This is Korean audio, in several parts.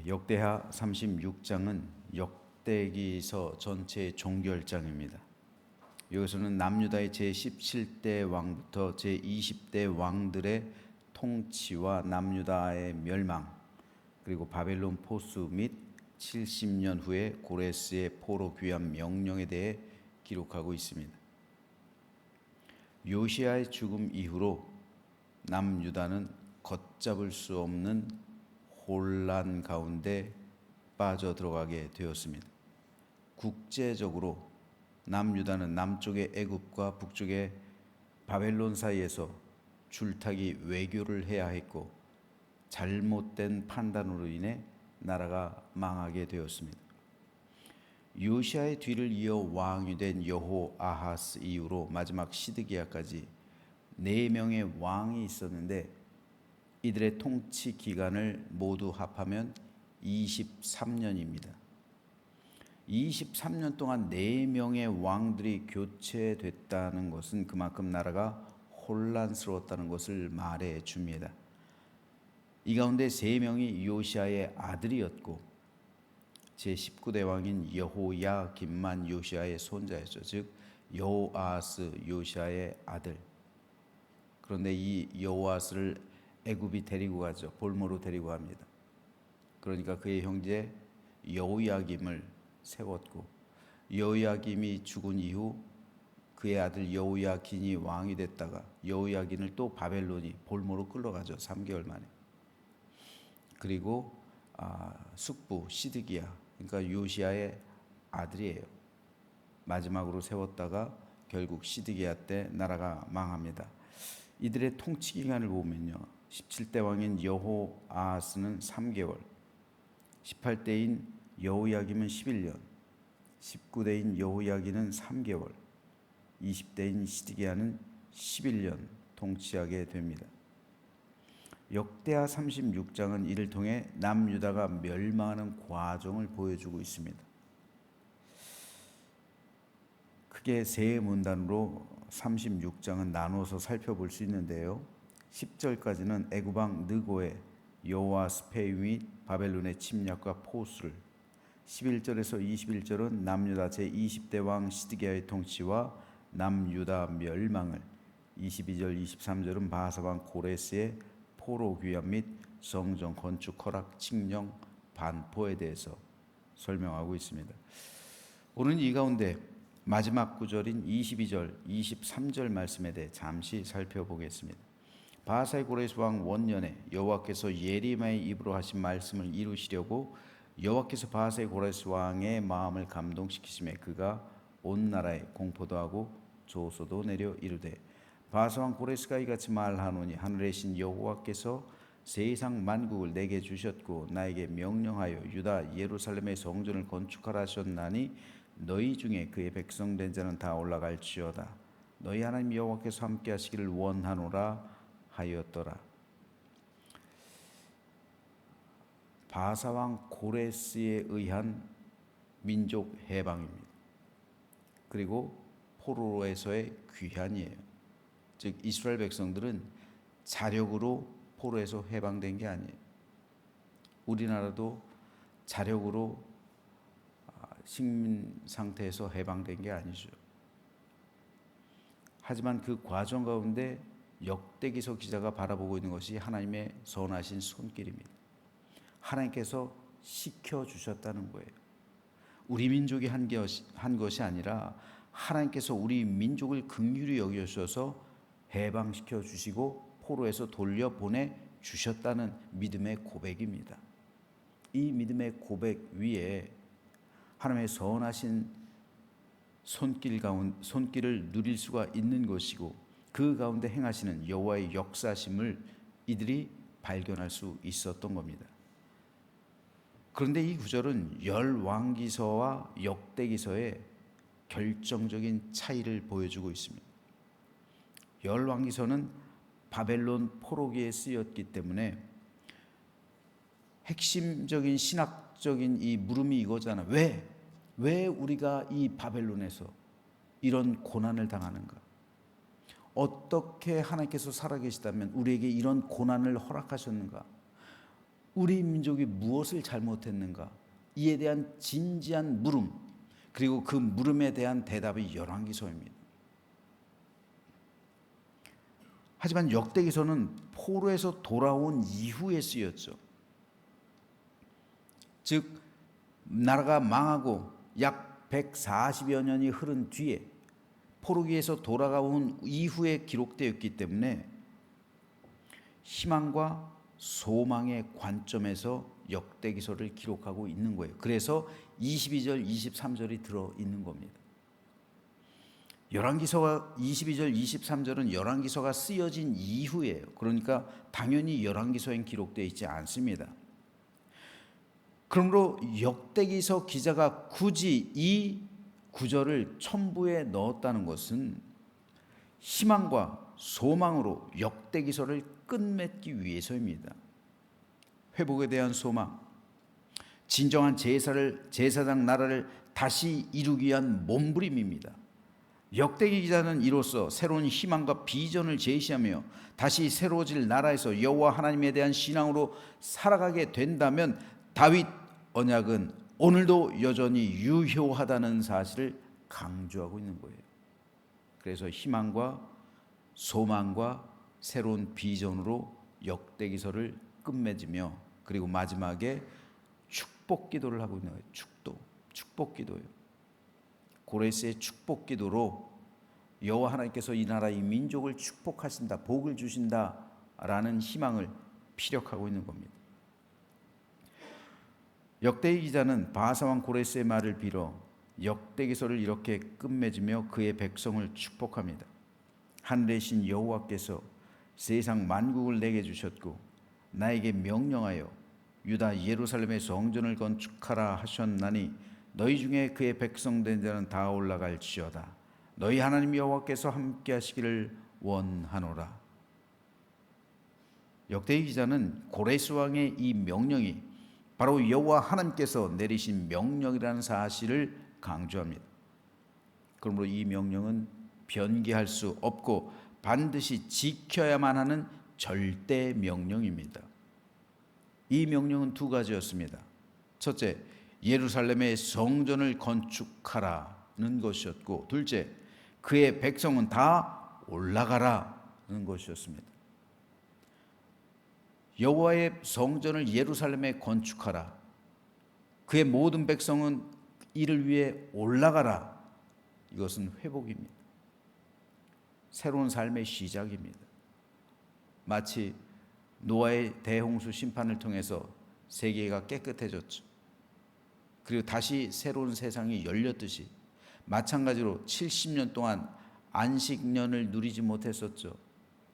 역대하 36장은 역대기서 전체의 종결장입니다. 여기서는 남유다의 제17대 왕부터 제20대 왕들의 통치와 남유다의 멸망, 그리고 바벨론 포수 및 70년 후에 고레스의 포로 귀환 명령에 대해 기록하고 있습니다. 요시야의 죽음 이후로 남유다는 걷잡을 수 없는 혼란 가운데 빠져 들어가게 되었습니다. 국제적으로 남유다는 남쪽의 애굽과 북쪽의 바벨론 사이에서 줄타기 외교를 해야 했고, 잘못된 판단으로 인해 나라가 망하게 되었습니다. 요시야의 뒤를 이어 왕이 된 여호아하스 이후로 마지막 시드기야까지 4명의 왕이 있었는데, 이들의 통치 기간을 모두 합하면 23년입니다. 23년 동안 4명의 왕들이 교체됐다는 것은 그만큼 나라가 혼란스러웠다는 것을 말해 줍니다. 이 가운데 3명이 요시야의 아들이었고, 제19대 왕인 여호야김만 요시야의 손자였죠. 즉 여호아하스 요시야의 아들. 그런데 이 여호아하스를 애굽이 데리고 가죠. 볼모로 데리고 갑니다. 그러니까 그의 형제 여호야김을 세웠고, 여호야김이 죽은 이후 그의 아들 여호야긴이 왕이 됐다가 여호야긴을 또 바벨론이 볼모로 끌러가죠. 3개월 만에. 그리고 숙부 시드기야, 그러니까 요시야의 아들이에요. 마지막으로 세웠다가 결국 시드기야 때 나라가 망합니다. 이들의 통치 기간을 보면요, 17대 왕인 여호아하스는 3개월, 18대인 여호야김은 11년, 19대인 여호야긴은 3개월, 20대인 시드기야는 11년 통치하게 됩니다. 역대하 36장은 이를 통해 남유다가 멸망하는 과정을 보여주고 있습니다. 크게 3문단으로 36장은 나눠서 살펴볼 수 있는데요, 10절까지는 애굽왕 느고의 여호와스 폐위 및 바벨론의 침략과 포수를, 11절에서 21절은 남유다 제20대 왕 시드기야의 통치와 남유다 멸망을, 22절 23절은 바사왕 고레스의 포로 귀환 및 성전 건축 허락 칙령 반포에 대해서 설명하고 있습니다. 오늘 이 가운데 마지막 구절인 22절 23절 말씀에 대해 잠시 살펴보겠습니다. 바사의 고레스 왕 원년에 여호와께서 예레미야의 입으로 하신 말씀을 이루시려고 여호와께서 바사의 고레스 왕의 마음을 감동시키심에 그가 온 나라에 공포도 하고 조소도 내려 이르되, 바사 왕 고레스가 이같이 말하노니 하늘의 신 여호와께서 세상 만국을 내게 주셨고 나에게 명령하여 유다 예루살렘의 성전을 건축하라 하셨나니 너희 중에 그의 백성 된 자는 다 올라갈지어다. 너희 하나님 여호와께서 함께 하시기를 원하노라 하였더라. 바사 왕 고레스에 의한 민족 해방입니다. 그리고 포로에서의 귀환이에요. 즉 이스라엘 백성들은 자력으로 포로에서 해방된 게 아니에요. 우리나라도 자력으로 식민 상태에서 해방된 게 아니죠. 하지만 그 과정 가운데 역대기서 기자가 바라보고 있는 것이 하나님의 선하신 손길입니다. 하나님께서 시켜주셨다는 거예요. 우리 민족이 한 것이 아니라 하나님께서 우리 민족을 긍휼히 여기셔서 해방시켜 주시고 포로에서 돌려보내 주셨다는 믿음의 고백입니다. 이 믿음의 고백 위에 하나님의 선하신 손길을 누릴 수가 있는 것이고, 그 가운데 행하시는 여호와의 역사심을 이들이 발견할 수 있었던 겁니다. 그런데 이 구절은 열왕기서와 역대기서의 결정적인 차이를 보여주고 있습니다. 열왕기서는 바벨론 포로기에 쓰였기 때문에 핵심적인 신학적인 이 물음이 이거잖아. 왜 우리가 이 바벨론에서 이런 고난을 당하는가? 어떻게 하나님께서 살아계시다면 우리에게 이런 고난을 허락하셨는가? 우리 민족이 무엇을 잘못했는가? 이에 대한 진지한 물음, 그리고 그 물음에 대한 대답이 열왕기서입니다. 하지만 역대기서는 포로에서 돌아온 이후에 쓰였죠. 즉 나라가 망하고 약 140여 년이 흐른 뒤에 포로기에서 돌아온 이후에 기록되었기 때문에 희망과 소망의 관점에서 역대기서를 기록하고 있는 거예요. 그래서 22절, 23절이 들어있는 겁니다. 열왕기서가 22절, 23절은 열왕기서가 쓰여진 이후예요. 그러니까 당연히 열왕기서엔 기록되어 있지 않습니다. 그러므로 역대기서 기자가 굳이 이 구절을 첨부에 넣었다는 것은 희망과 소망으로 역대기서를 끝맺기 위해서입니다. 회복에 대한 소망, 진정한 제사장 나라를 다시 이루기 위한 몸부림입니다. 역대기 기자는 이로써 새로운 희망과 비전을 제시하며 다시 새로워질 나라에서 여호와 하나님에 대한 신앙으로 살아가게 된다면 다윗 언약은 오늘도 여전히 유효하다는 사실을 강조하고 있는 거예요. 그래서 희망과 소망과 새로운 비전으로 역대기서를 끝맺으며 그리고 마지막에 축복 기도를 하고 있는 거예요. 축복 기도예요. 고레스의 축복 기도로 여호와 하나님께서 이 나라 이 민족을 축복하신다, 복을 주신다라는 희망을 피력하고 있는 겁니다. 역대기 기자는 바하사왕 고레스의 말을 빌어 역대기서를 이렇게 끝맺으며 그의 백성을 축복합니다. 하늘의 신 여호와께서 세상 만국을 내게 주셨고 나에게 명령하여 유다 예루살렘의 성전을 건축하라 하셨나니 너희 중에 그의 백성된 자는 다 올라갈지어다. 너희 하나님 여호와께서 함께 하시기를 원하노라. 역대기 기자는 고레스 왕의 이 명령이 바로 여호와 하나님께서 내리신 명령이라는 사실을 강조합니다. 그러므로 이 명령은 변개할 수 없고 반드시 지켜야만 하는 절대 명령입니다. 이 명령은 두 가지였습니다. 첫째, 예루살렘의 성전을 건축하라는 것이었고, 둘째, 그의 백성은 다 올라가라는 것이었습니다. 여호와의 성전을 예루살렘에 건축하라. 그의 모든 백성은 이를 위해 올라가라. 이것은 회복입니다. 새로운 삶의 시작입니다. 마치 노아의 대홍수 심판을 통해서 세계가 깨끗해졌죠. 그리고 다시 새로운 세상이 열렸듯이 마찬가지로 70년 동안 안식년을 누리지 못했었죠.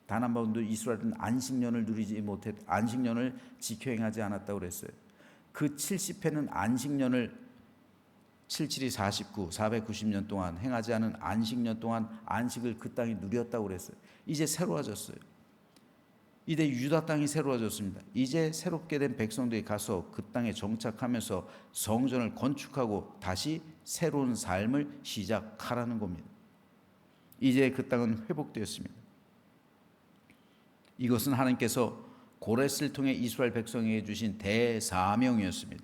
단 한 번도 이스라엘은 안식년을 안식년을 지켜 행하지 않았다고 그랬어요. 그 70회는 안식년을 77이 49, 490년 동안 행하지 않은 안식년 동안 안식을 그 땅이 누렸다고 그랬어요. 이제 새로워졌어요. 이제 유다 땅이 새로워졌습니다. 이제 새롭게 된 백성들이 가서 그 땅에 정착하면서 성전을 건축하고 다시 새로운 삶을 시작하라는 겁니다. 이제 그 땅은 회복되었습니다. 이것은 하나님께서 고레스를 통해 이스라엘 백성에게 주신 대사명이었습니다.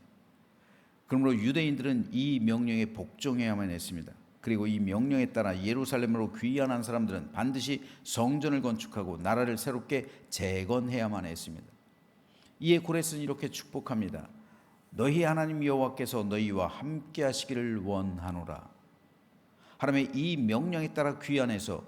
그러므로 유대인들은 이 명령에 복종해야만 했습니다. 그리고 이 명령에 따라 예루살렘으로 귀환한 사람들은 반드시 성전을 건축하고 나라를 새롭게 재건해야만 했습니다. 이에 고레스는 이렇게 축복합니다. 너희 하나님 여호와께서 너희와 함께 하시기를 원하노라. 하나님의 이 명령에 따라 귀환해서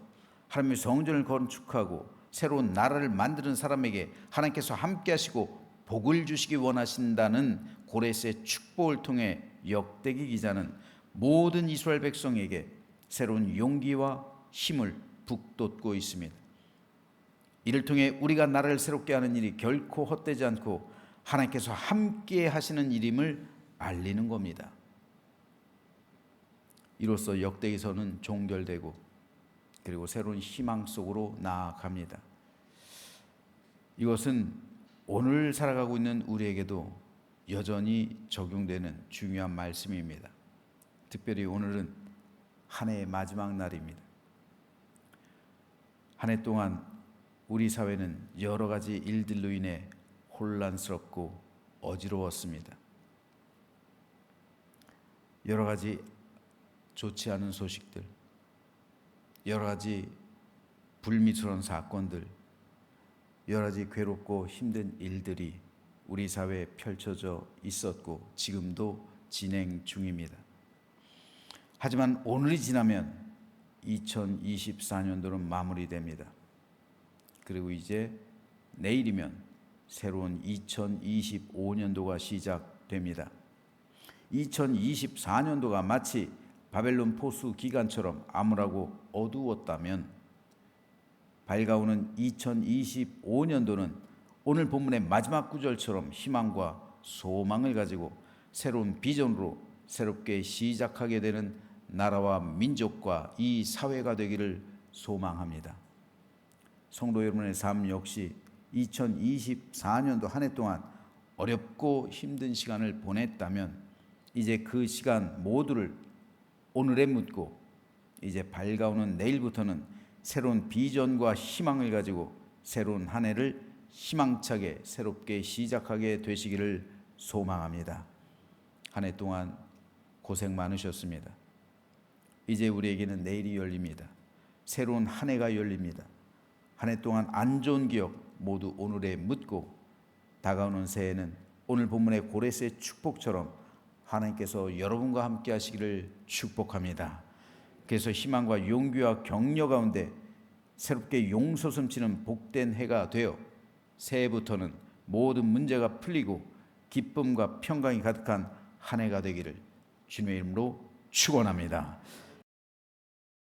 하나님의 성전을 건축하고 새로운 나라를 만드는 사람에게 하나님께서 함께 하시고 복을 주시기 원하신다는 고레스의 축복을 통해 역대기 기자는 모든 이스라엘 백성에게 새로운 용기와 힘을 북돋고 있습니다. 이를 통해 우리가 나라를 새롭게 하는 일이 결코 헛되지 않고 하나님께서 함께 하시는 일임을 알리는 겁니다. 이로써 역대기서는 종결되고 그리고 새로운 희망 속으로 나아갑니다. 이것은 오늘 살아가고 있는 우리에게도 여전히 적용되는 중요한 말씀입니다. 특별히 오늘은 한 해의 마지막 날입니다. 한 해 동안 우리 사회는 여러 가지 일들로 인해 혼란스럽고 어지러웠습니다. 여러 가지 좋지 않은 소식들, 여러 가지 불미스러운 사건들, 여러 가지 괴롭고 힘든 일들이 우리 사회에 펼쳐져 있었고 지금도 진행 중입니다. 하지만 오늘이 지나면 2024년도는 마무리됩니다. 그리고 이제 내일이면 새로운 2025년도가 시작됩니다. 2024년도가 마치 바벨론 포수 기간처럼 암울하고 어두웠다면 밝아오는 2025년도는 오늘 본문의 마지막 구절처럼 희망과 소망을 가지고 새로운 비전으로 새롭게 시작하게 되는 나라와 민족과 이 사회가 되기를 소망합니다. 성도 여러분의 삶 역시 2024년도 한 해 동안 어렵고 힘든 시간을 보냈다면 이제 그 시간 모두를 오늘에 묻고 이제 밝아오는 내일부터는 새로운 비전과 희망을 가지고 새로운 한 해를 희망차게 새롭게 시작하게 되시기를 소망합니다. 한 해 동안 고생 많으셨습니다. 이제 우리에게는 내일이 열립니다. 새로운 한 해가 열립니다. 한 해 동안 안 좋은 기억 모두 오늘에 묻고 다가오는 새해는 오늘 본문의 고레스의 축복처럼 하나님께서 여러분과 함께 하시기를 축복합니다. 그래서 희망과 용기와 격려 가운데 새롭게 용솟 넘치는 복된 해가 되어 새해부터는 모든 문제가 풀리고 기쁨과 평강이 가득한 한 해가 되기를 주님의 이름으로 축원합니다.